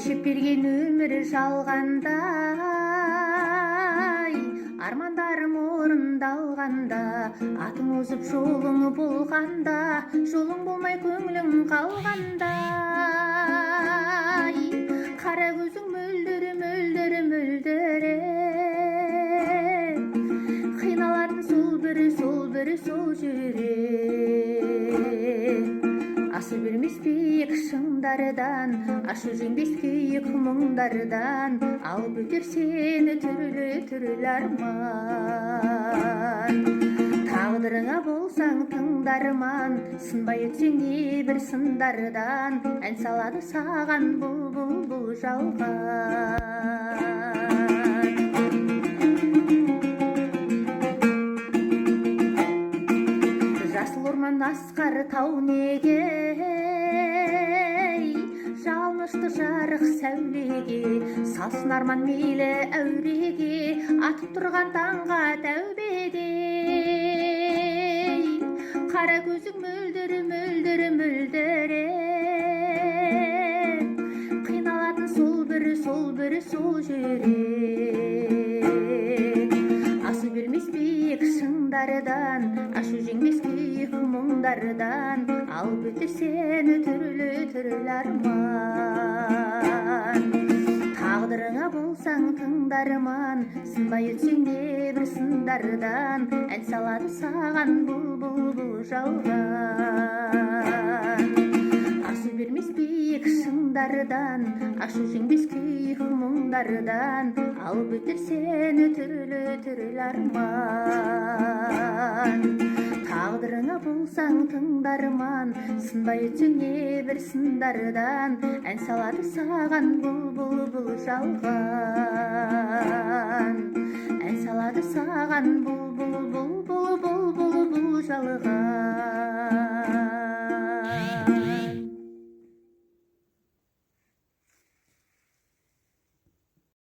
өлшеп берген өмір жалғандай, армандарым орындалғанда, атың озып жолың болғанда, жолың болмай көңілің қалғанда, қара көзің мөлдір мөлдір мөлдір, қиналатын сол бірі сол жүрек. Асыл бермес биік шыңдардан, ашу жеңбес күйік мұңдардан, алып өтер сені түрлі арман. Тағдырыңа болсаң тыңдарман, сынбай өтсең небір сындардан, ән салады саған бұл жалған. Жасыл орман асқар тау неге, жалынышты жарық сәулеге, салсын арман мейлі әуреге, атып тұрған таңға тәубеде. Қара көзің мөлдір мөлдір мөлдір, қиналатын сол бірі сол жүрек. Асыл бермес биік шыңдардан, ашу жеңбес күйік мұңдардан, алып өтер сені түрлі арман. Тағдырыңа болсаң тыңдарман, сынбай өтсең небір сындардан, ән салады саған бұл жалған. Асыл бермес биік шыңдардан, ашу жеңбес күйік мұңдардан, алып өтер сені түрлі арман. Тағдырыңа болсаң тыңдарман, сынбай өтсең небір сындардан, ән салады саған бұл жалған. Ән салады саған бұл жалған.